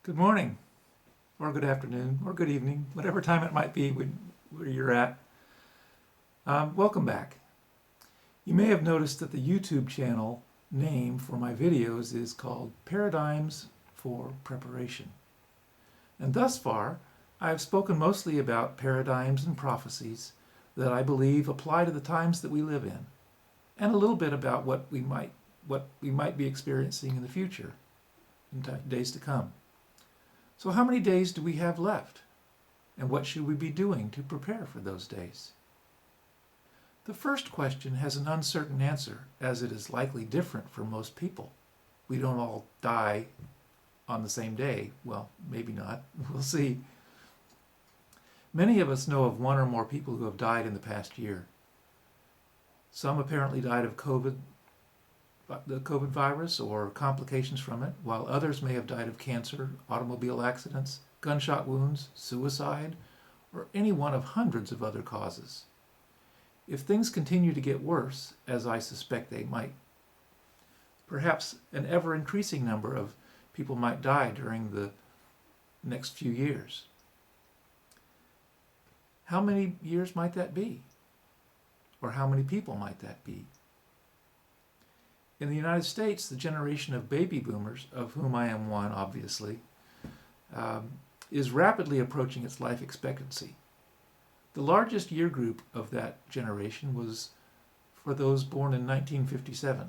Good morning, or good afternoon, or good evening, whatever time it might be where you're at. Welcome back. You may have noticed that the YouTube channel name for my videos is called Paradigms for Preparation. And thus far, I have spoken mostly about paradigms and prophecies that I believe apply to the times that we live in, and a little bit about what we might be experiencing in the future, in days to come. So how many days do we have left? And what should we be doing to prepare for those days? The first question has an uncertain answer, as it is likely different for most people. We don't all die on the same day. Well, maybe not. We'll see. Many of us know of one or more people who have died in the past year. Some apparently died of the COVID virus or complications from it, while others may have died of cancer, automobile accidents, gunshot wounds, suicide, or any one of hundreds of other causes. If things continue to get worse, as I suspect they might, perhaps an ever-increasing number of people might die during the next few years. How many years might that be? Or how many people might that be? In the United States, the generation of baby boomers, of whom I am one, obviously, is rapidly approaching its life expectancy. The largest year group of that generation was for those born in 1957.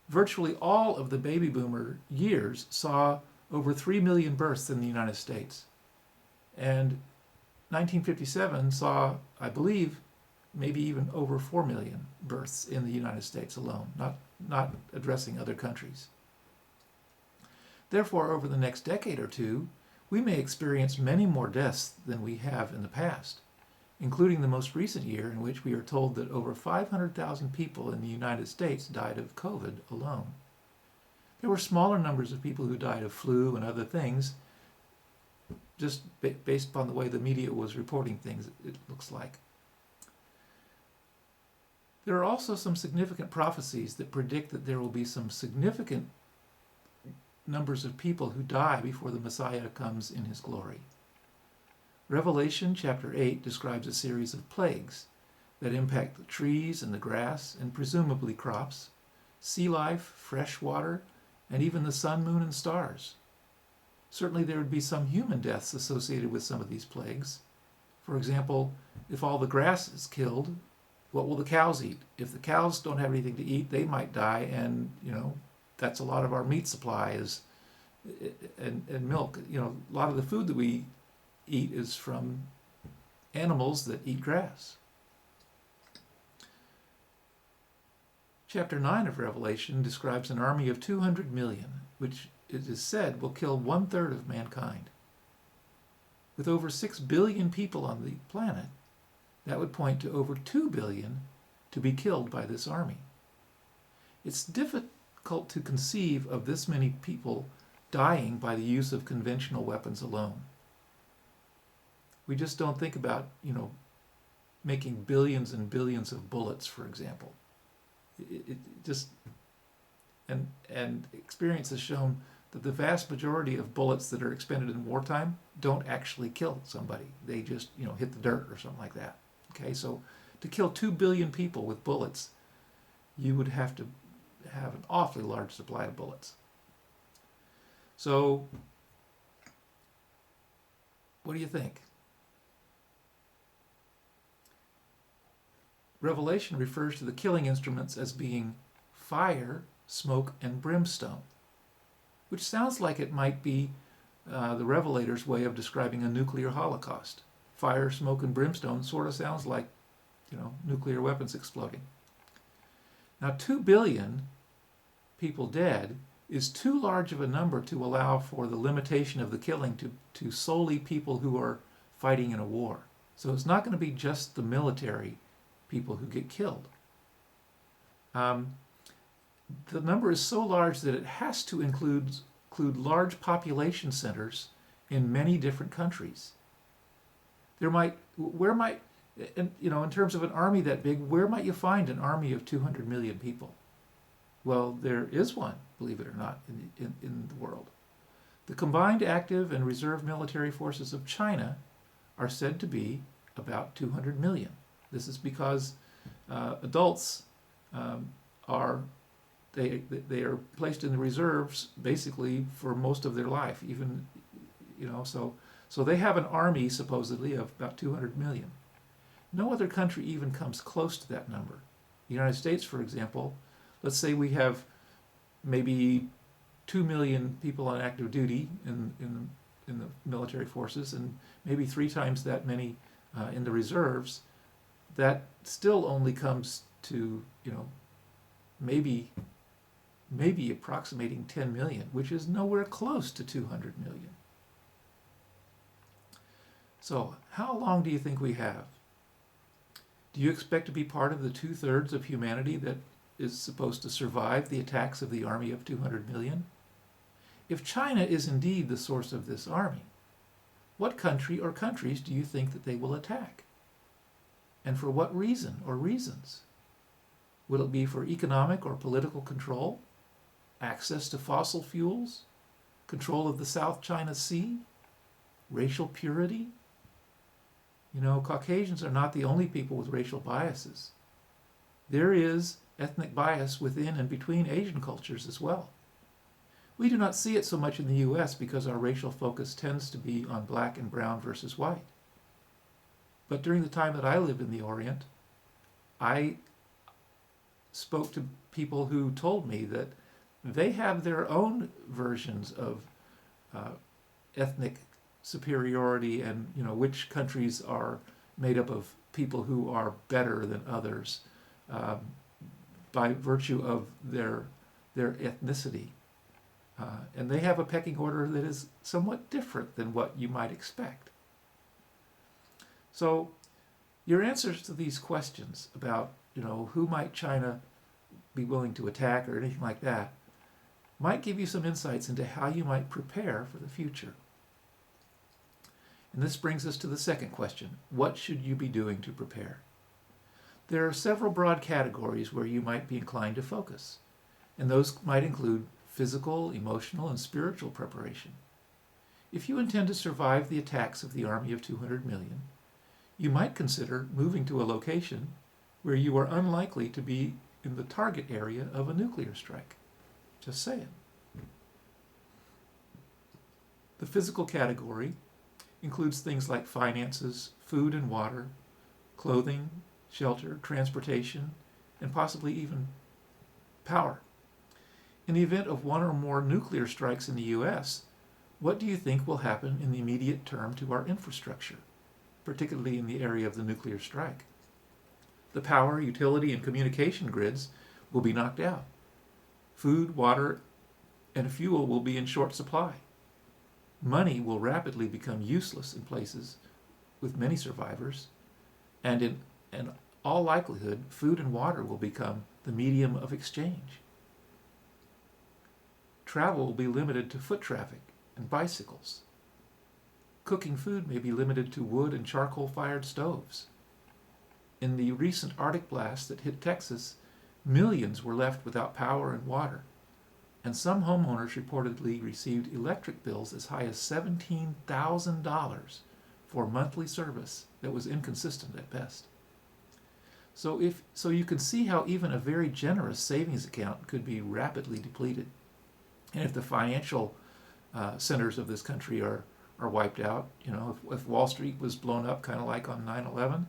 Virtually all of the baby boomer years saw over 3 million births in the United States. And 1957 saw, I believe, maybe even over 4 million births in the United States alone, not addressing other countries. Therefore, over the next decade or two, we may experience many more deaths than we have in the past, including the most recent year in which we are told that over 500,000 people in the United States died of COVID alone. There were smaller numbers of people who died of flu and other things, just based upon the way the media was reporting things, it looks like. There are also some significant prophecies that predict that there will be some significant numbers of people who die before the Messiah comes in his glory. Revelation chapter 8 describes a series of plagues that impact the trees and the grass and presumably crops, sea life, fresh water, and even the sun, moon, and stars. Certainly there would be some human deaths associated with some of these plagues. For example, if all the grass is killed, what will the cows eat? If the cows don't have anything to eat, they might die, and that's a lot of our meat supply and milk. A lot of the food that we eat is from animals that eat grass. Chapter 9 of Revelation describes an army of 200 million, which it is said will kill 1/3 of mankind. With over 6 billion people on the planet, that would point to over 2 billion to be killed by this army. It's difficult to conceive of this many people dying by the use of conventional weapons alone. We just don't think about, making billions and billions of bullets, for example. And experience has shown that the vast majority of bullets that are expended in wartime don't actually kill somebody. They just, hit the dirt or something like that. Okay, so to kill 2 billion people with bullets, you would have to have an awfully large supply of bullets. So, what do you think? Revelation refers to the killing instruments as being fire, smoke, and brimstone, which sounds like it might be the Revelator's way of describing a nuclear holocaust. Fire, smoke, and brimstone sort of sounds like, nuclear weapons exploding. Now, 2 billion people dead is too large of a number to allow for the limitation of the killing to solely people who are fighting in a war. So it's not going to be just the military people who get killed. The number is so large that it has to include large population centers in many different countries. In terms of an army that big, where might you find an army of 200 million people? Well, there is one, believe it or not, in the world. The combined active and reserve military forces of China are said to be about 200 million. This is because adults are they are placed in the reserves basically for most of their life, even so they have an army supposedly of about 200 million. No other country even comes close to that number. The United States, for example, let's say we have maybe 2 million people on active duty in the military forces, and maybe 3 times that many in the reserves. That still only comes to maybe approximating 10 million, which is nowhere close to 200 million. So how long do you think we have? Do you expect to be part of the 2/3 of humanity that is supposed to survive the attacks of the army of 200 million? If China is indeed the source of this army, what country or countries do you think that they will attack? And for what reason or reasons? Will it be for economic or political control? Access to fossil fuels? Control of the South China Sea? Racial purity? Caucasians are not the only people with racial biases. There is ethnic bias within and between Asian cultures as well. We do not see it so much in the US because our racial focus tends to be on black and brown versus white. But during the time that I lived in the Orient, I spoke to people who told me that they have their own versions of ethnic superiority and which countries are made up of people who are better than others by virtue of their ethnicity. And they have a pecking order that is somewhat different than what you might expect. So your answers to these questions about who might China be willing to attack or anything like that might give you some insights into how you might prepare for the future. And this brings us to the second question. What should you be doing to prepare? There are several broad categories where you might be inclined to focus, and those might include physical, emotional, and spiritual preparation. If you intend to survive the attacks of the army of 200 million, you might consider moving to a location where you are unlikely to be in the target area of a nuclear strike. Just saying. The physical category includes things like finances, food and water, clothing, shelter, transportation, and possibly even power. In the event of one or more nuclear strikes in the US, what do you think will happen in the immediate term to our infrastructure, particularly in the area of the nuclear strike? The power, utility, and communication grids will be knocked out. Food, water, and fuel will be in short supply. Money will rapidly become useless in places with many survivors, and in all likelihood, food and water will become the medium of exchange. Travel will be limited to foot traffic and bicycles. Cooking food may be limited to wood and charcoal-fired stoves. In the recent Arctic blast that hit Texas, millions were left without power and water, and some homeowners reportedly received electric bills as high as $17,000 for monthly service that was inconsistent at best. So you can see how even a very generous savings account could be rapidly depleted. And if the financial centers of this country are wiped out, if Wall Street was blown up kind of like on 9/11,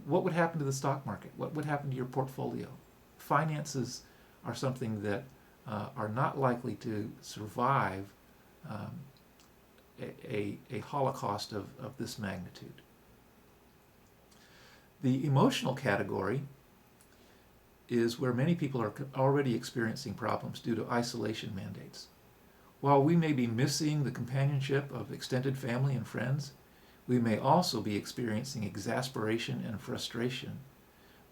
what would happen to the stock market? What would happen to your portfolio? Finances are something that are not likely to survive a holocaust of this magnitude. The emotional category is where many people are already experiencing problems due to isolation mandates. While we may be missing the companionship of extended family and friends, we may also be experiencing exasperation and frustration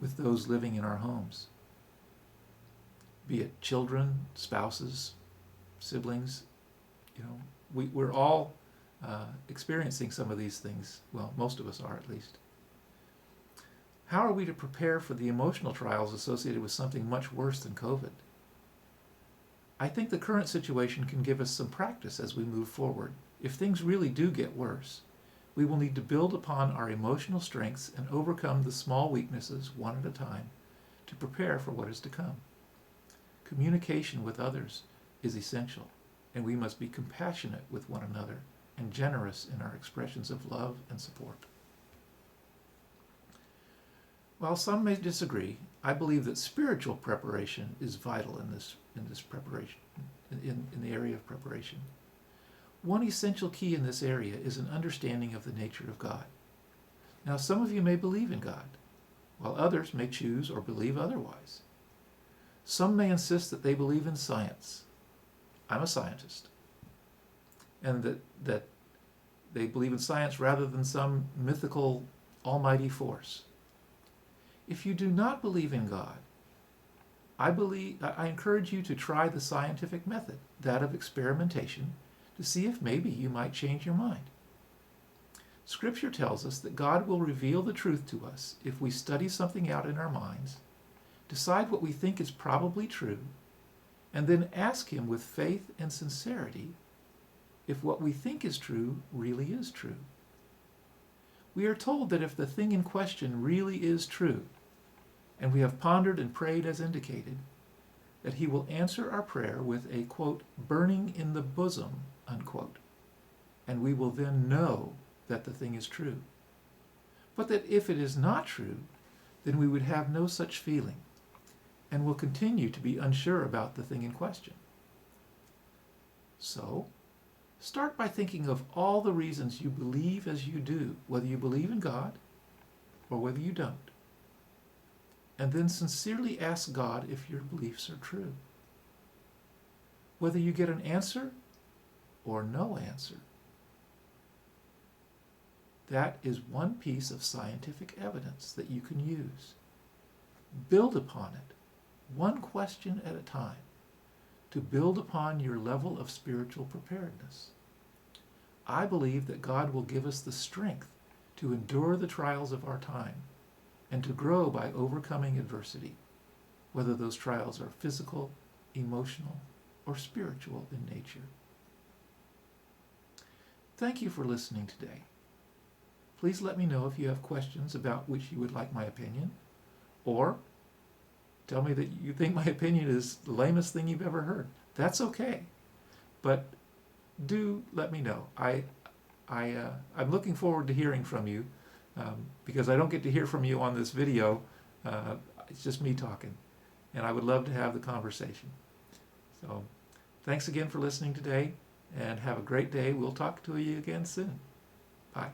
with those living in our homes, be it children, spouses, siblings. We're all experiencing some of these things. Well, most of us are, at least. How are we to prepare for the emotional trials associated with something much worse than COVID? I think the current situation can give us some practice as we move forward. If things really do get worse, we will need to build upon our emotional strengths and overcome the small weaknesses one at a time to prepare for what is to come. Communication with others is essential, and we must be compassionate with one another and generous in our expressions of love and support. While some may disagree, I believe that spiritual preparation is vital in this preparation, in the area of preparation. One essential key in this area is an understanding of the nature of God. Now, some of you may believe in God, while others may choose or believe otherwise. Some may insist that they believe in science. I'm a scientist. And that they believe in science rather than some mythical almighty force. If you do not believe in God, I encourage you to try the scientific method, that of experimentation, to see if maybe you might change your mind. Scripture tells us that God will reveal the truth to us if we study something out in our minds, decide what we think is probably true, and then ask Him with faith and sincerity if what we think is true really is true. We are told that if the thing in question really is true, and we have pondered and prayed as indicated, that He will answer our prayer with a, quote, burning in the bosom, unquote, and we will then know that the thing is true. But that if it is not true, then we would have no such feeling, and will continue to be unsure about the thing in question. So, start by thinking of all the reasons you believe as you do, whether you believe in God or whether you don't. And then sincerely ask God if your beliefs are true. Whether you get an answer or no answer, that is one piece of scientific evidence that you can use. Build upon it, one question at a time, to build upon your level of spiritual preparedness. I believe that God will give us the strength to endure the trials of our time and to grow by overcoming adversity, whether those trials are physical, emotional, or spiritual in nature. Thank you for listening today. Please let me know if you have questions about which you would like my opinion, or tell me that you think my opinion is the lamest thing you've ever heard. That's okay, but do let me know. I'm looking forward to hearing from you, because I don't get to hear from you on this video. It's just me talking, and I would love to have the conversation. So thanks again for listening today, and have a great day. We'll talk to you again soon. Bye.